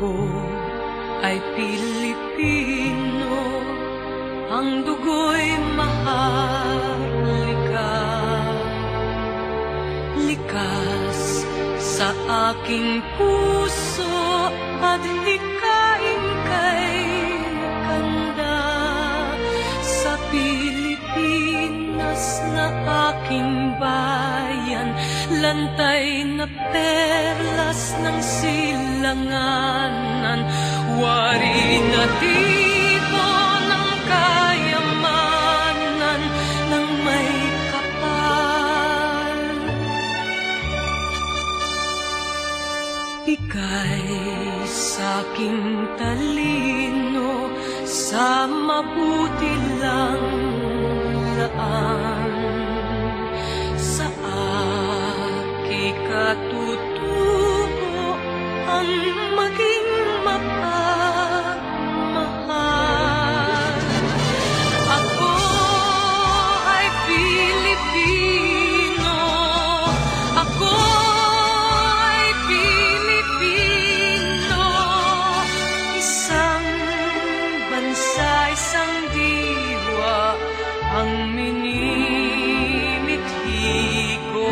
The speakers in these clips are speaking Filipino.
Ako ay Pilipino, ang dugo'y maharlika. Likas sa aking puso at hikain kay kanda. Sa Pilipinas na aking bayan, lantay na perlas ng silanganan, wari na tipo ng kayamanan ng may kapal. Ika'y sa'king talino sa mabuti lang laan. Sa katutubo ang maging mapagmahal. Ako ay Pilipino, ako ay Pilipino, isang bansa, isang diwa ang minimithi ko.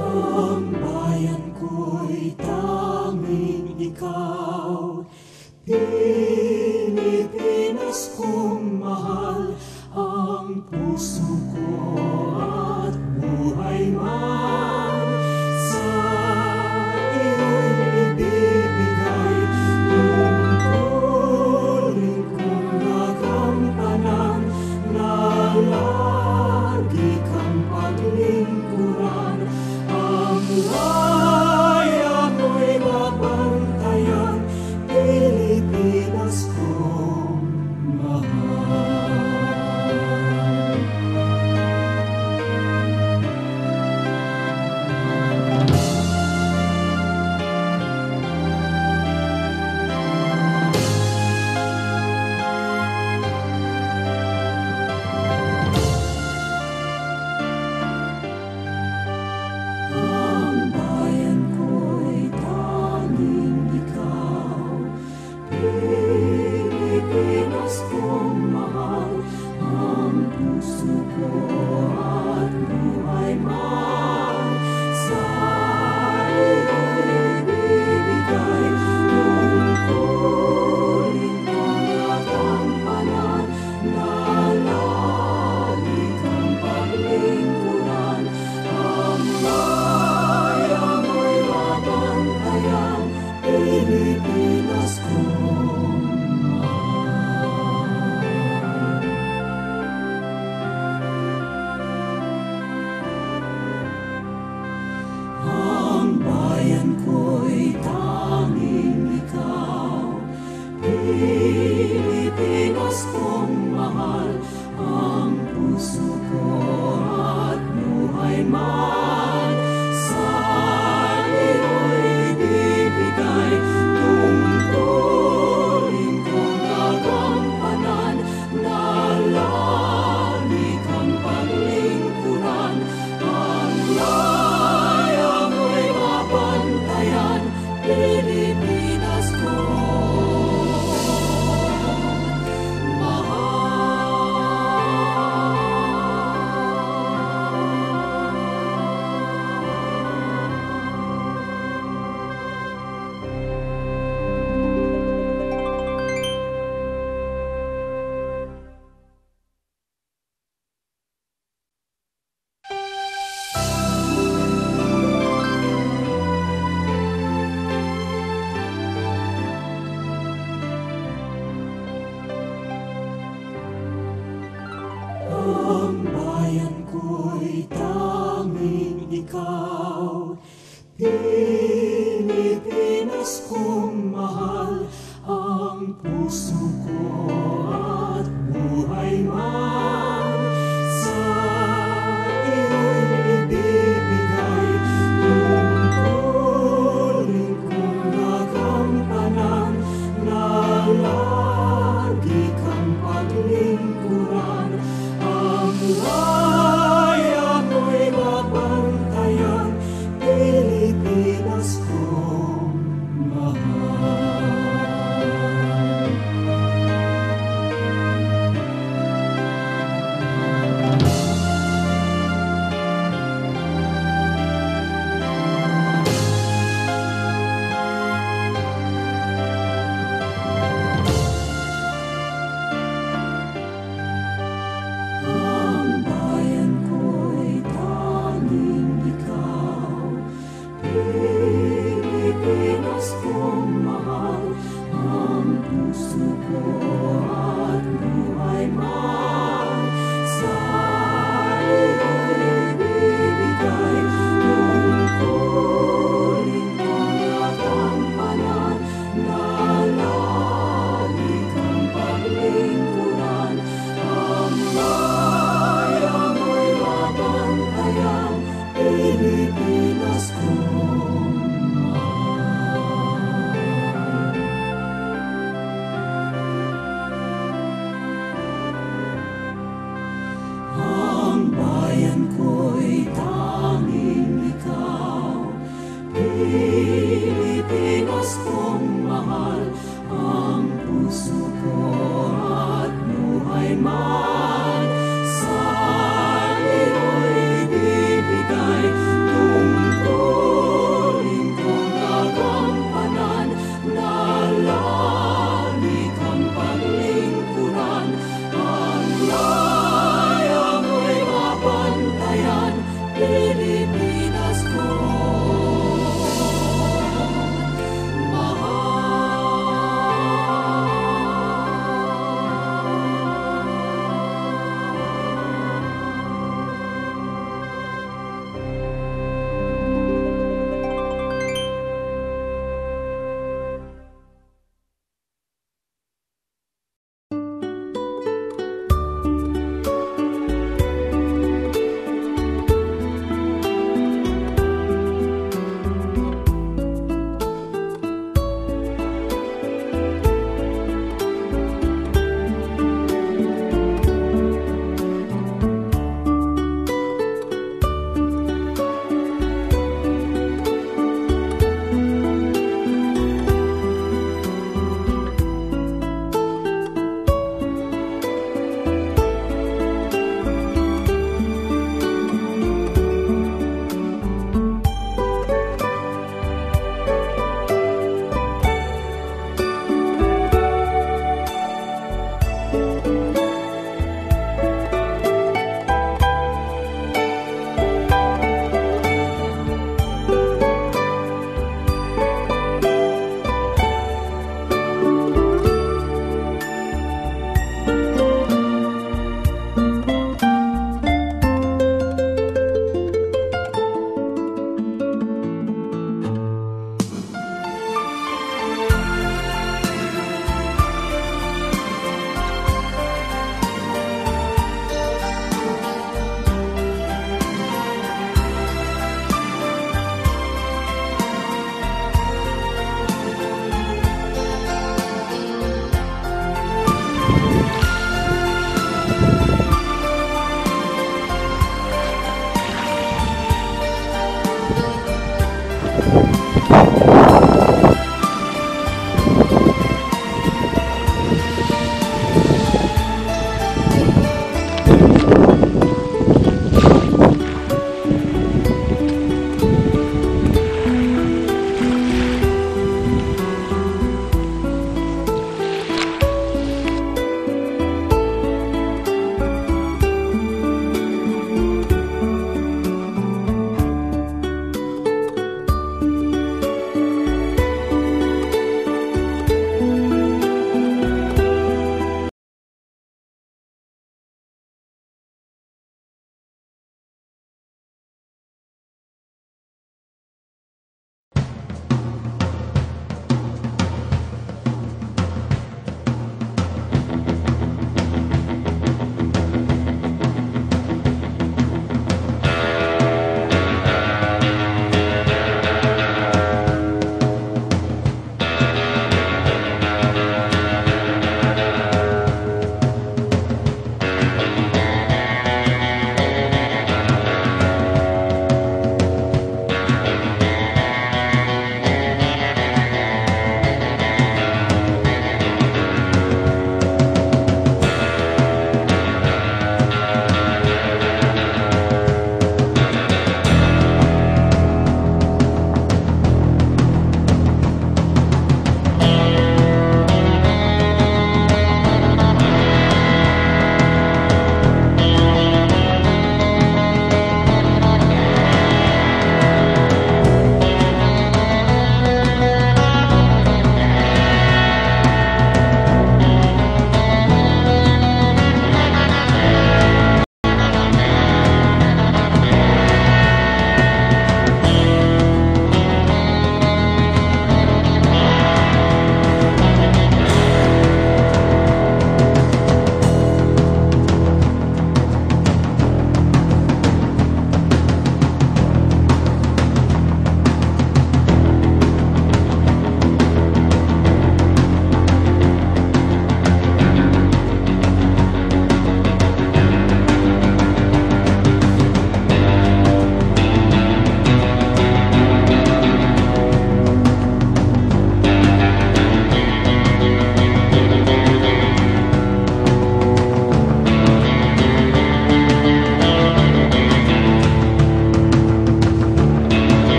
Ang bayan ko'y tanging ikaw, Pilipinas kong mahal, ang puso ko at buhay man sa iyo'y ibibigay. Tungkulin kong nagampanan na lagi kang paglingkuran. Buhay ako'y mabantayan, Pilipinas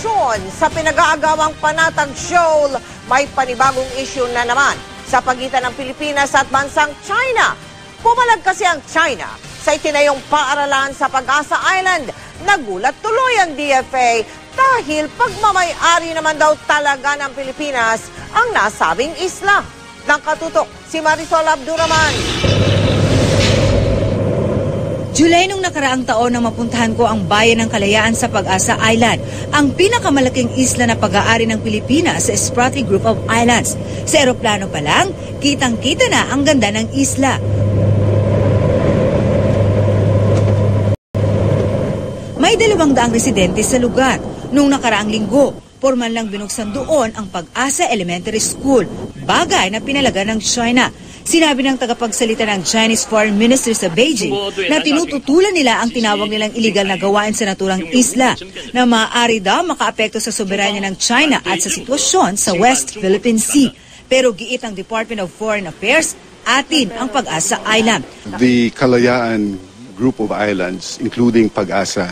reaksyon sa pinag-aagawang Panatag Shoal, may panibagong issue na naman sa pagitan ng Pilipinas at bansang China. Pumalag kasi ang China sa itinayong paaralan sa Pag-asa Island. Nagulat tuloy ang DFA dahil pagmamay-ari naman daw talaga ng Pilipinas ang nasabing isla. Nakatutok si Marisol Abduraman. July nung nakaraang taon nang mapuntahan ko ang bayan ng Kalayaan sa Pag-asa Island, ang pinakamalaking isla na pag-aari ng Pilipinas sa Spratly Group of Islands. Sa eroplano pa lang, kitang-kita na ang ganda ng isla. May 200 residente sa lugar. Nung nakaraang linggo, formal lang binuksan doon ang Pag-asa Elementary School, bagay na pinalaga ng China. Sinabi ng tagapagsalita ng Chinese Foreign Ministry sa Beijing na tinututulan nila ang tinawag nilang illegal na gawain sa naturang isla na maaari daw makaapekto sa soberanya ng China at sa sitwasyon sa West Philippine Sea. Pero giit ang Department of Foreign Affairs, atin ang Pag-asa Island. The Kalayaan Group of Islands, including Pag-asa,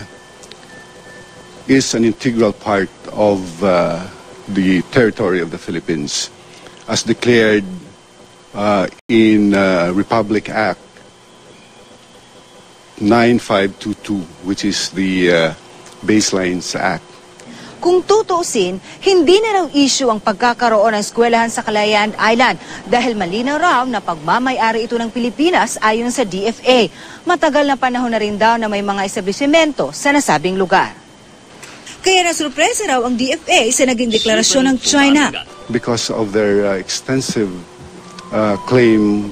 is an integral part of the territory of the Philippines, as declared in Republic Act 9522, which is the Baselines Act. Kung tutuusin, hindi na raw issue ang pagkakaroon ng eskwelahan sa Kalayaan Island dahil malinaw raw na pagmamay-ari ito ng Pilipinas ayon sa DFA. Matagal na panahon na rin daw na may mga establishmento sa nasabing lugar. Kaya nasurpresa raw ang DFA sa naging deklarasyon ng China. Because of their extensive claim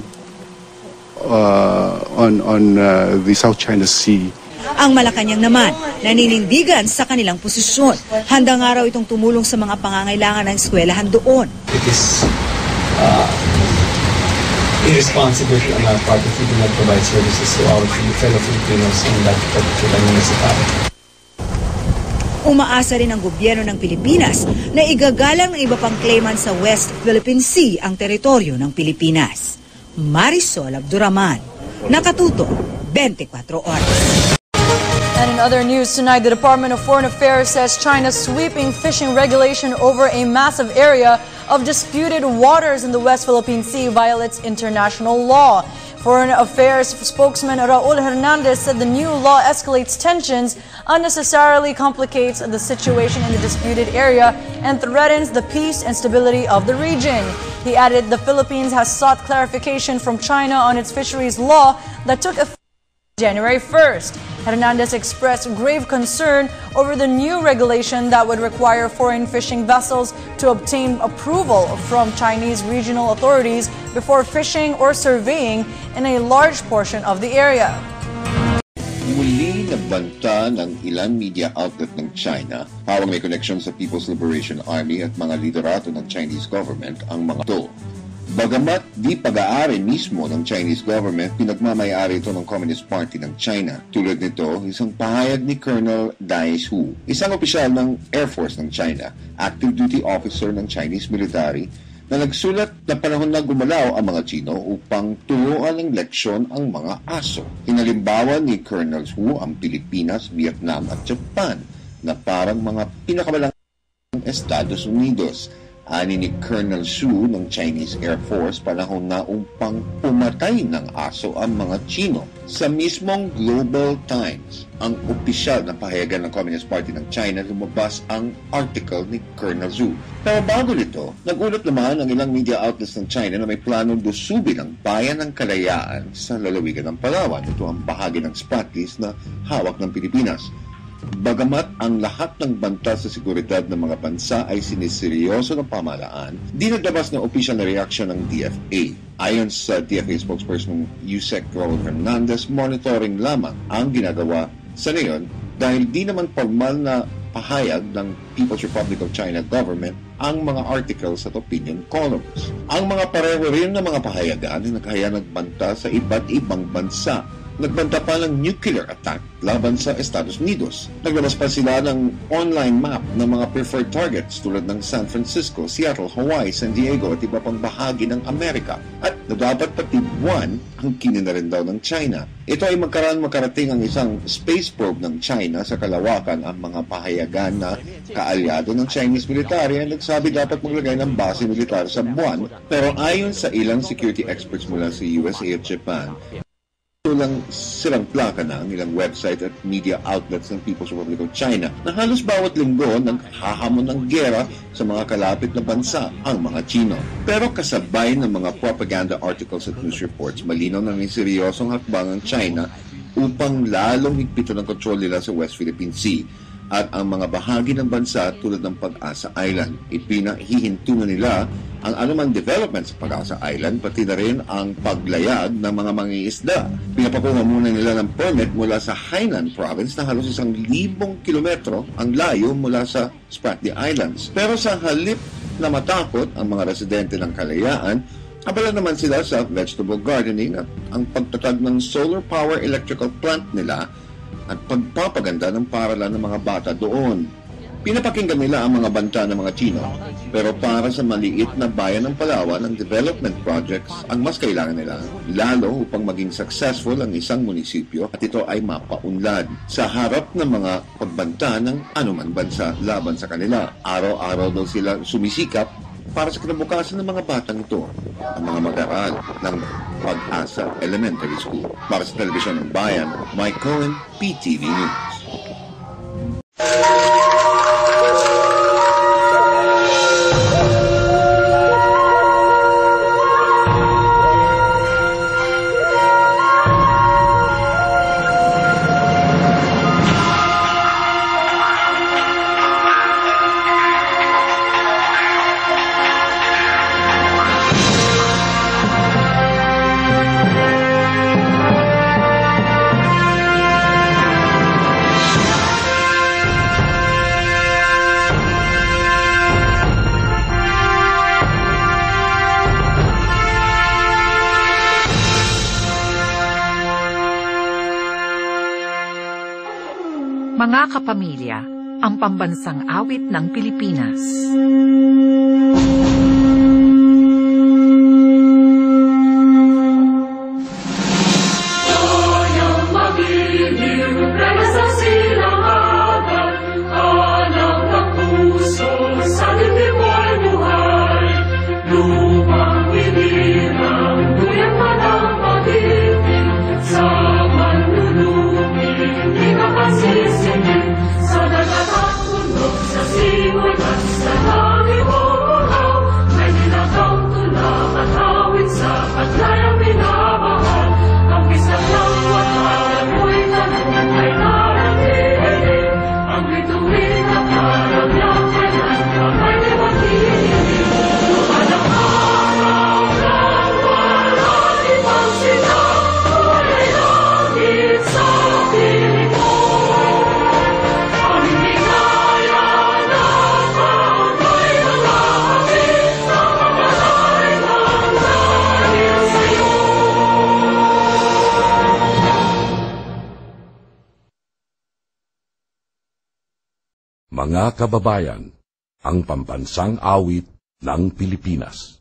on the South China Sea. Ang Malacanang naman, naninindigan sa kanilang posisyon. Handa nga raw itong tumulong sa mga pangangailangan ng eskwelahan doon. It is irresponsibility on our part if we do not provide services to our fellow Filipinos in that particular municipality. Umaasa rin ang gobyerno ng Pilipinas na igagalang ng iba pang claimant sa West Philippine Sea ang teritoryo ng Pilipinas. Marisol Abduraman, Nakatuto, 24 Oras. And in other news tonight, the Department of Foreign Affairs says China's sweeping fishing regulation over a massive area of disputed waters in the West Philippine Sea violates international law. Foreign Affairs spokesman Raul Hernandez said the new law escalates tensions, unnecessarily complicates the situation in the disputed area, and threatens the peace and stability of the region. He added the Philippines has sought clarification from China on its fisheries law that took effect January 1st. Hernandez expressed grave concern over the new regulation that would require foreign fishing vessels to obtain approval from Chinese regional authorities before fishing or surveying in a large portion of the area. Muli nagbanta ng ilang media outlet ng China habang may connection sa People's Liberation Army at mga liderato ng Chinese government ang mga ito. Bagamat di pag-aari mismo ng Chinese government, pinagmamayari ito ng Communist Party ng China. Tulad nito, isang pahayag ni Colonel Dai Hu, isang opisyal ng Air Force ng China, active duty officer ng Chinese military, na nagsulat na panahon na gumalaw ang mga Chino upang turuan ng leksyon ang mga aso. Hinalimbawa ni Colonel Hu ang Pilipinas, Vietnam at Japan na parang mga pinakamalaki Estados Unidos. Ani ni Colonel Xu ng Chinese Air Force, panahon na upang pumatay ng aso ang mga Chino. Sa mismong Global Times, ang opisyal na pahayagan ng Communist Party ng China, lumabas ang article ni Colonel Xu. Pero bago nito, nagulat naman ang ilang media outlets ng China na may planong lusubin ang bayan ng Kalayaan sa lalawigan ng Palawan. Ito ang bahagi ng Spratlys na hawak ng Pilipinas. Bagamat ang lahat ng banta sa seguridad ng mga bansa ay siniseryoso ng pamahalaan, di naglabas ng opisyal na reaksyon ng DFA. Ayon sa DFA spokesperson Yusek Raul Hernandez, monitoring lamang ang ginagawa sa ngayon dahil di naman formal na pahayag ng People's Republic of China government ang mga articles at opinion columns. Ang mga pareho rin na mga pahayagan ay naghaya nagbanta sa iba't ibang bansa nagbanta pa ng nuclear attack laban sa Estados Unidos. Naglabas pa sila ng online map ng mga preferred targets tulad ng San Francisco, Seattle, Hawaii, San Diego at iba pang bahagi ng Amerika. At na dapat pati buwan ang kinina rin daw ng China. Ito ay makarating ang isang space probe ng China sa kalawakan. Ang mga pahayagan na kaalyado ng Chinese military ay nagsabi dapat maglagay ng base militar sa buwan. Pero ayon sa ilang security experts mula sa USA at Japan, ito lang silang plaka na ang ilang website at media outlets ng People's Republic of China na halos bawat linggo naghahamon ng gera sa mga kalapit na bansa, ang mga Chino. Pero kasabay ng mga propaganda articles at news reports, malinaw na may seryosong hakbang ang China upang lalong higpitan ang kontrol nila sa West Philippine Sea at ang mga bahagi ng bansa tulad ng Pag-asa Island. Ipinahihinto na nila ang anumang development sa Pag-asa Island, pati na rin ang paglayag ng mga mangingisda. Pinapakuha muna nila ng permit mula sa Hainan Province na halos 1,000 kilometro ang layo mula sa Spratly Islands. Pero sa halip na matakot ang mga residente ng Kalayaan, abala naman sila sa vegetable gardening at ang pagtatag ng solar power electrical plant nila at pagpapaganda ng paaralan ng mga bata doon. Pinapakinggan nila ang mga banta ng mga Chino, pero para sa maliit na bayan ng Palawan, ang development projects ang mas kailangan nila, lalo upang maging successful ang isang munisipyo at ito ay mapaunlad sa harap ng mga pagbanta ng anumang bansa laban sa kanila. Araw-araw daw sila sumisikap para sa kinabukasan ng mga batang ito, ang mga mag-aral ng Pag-asa Elementary School. Para sa Telebisyon ng Bayan, Mike Cohen, PTV News. Mga kapamilya, ang pambansang awit ng Pilipinas. Mga kababayan, ang pambansang awit ng Pilipinas.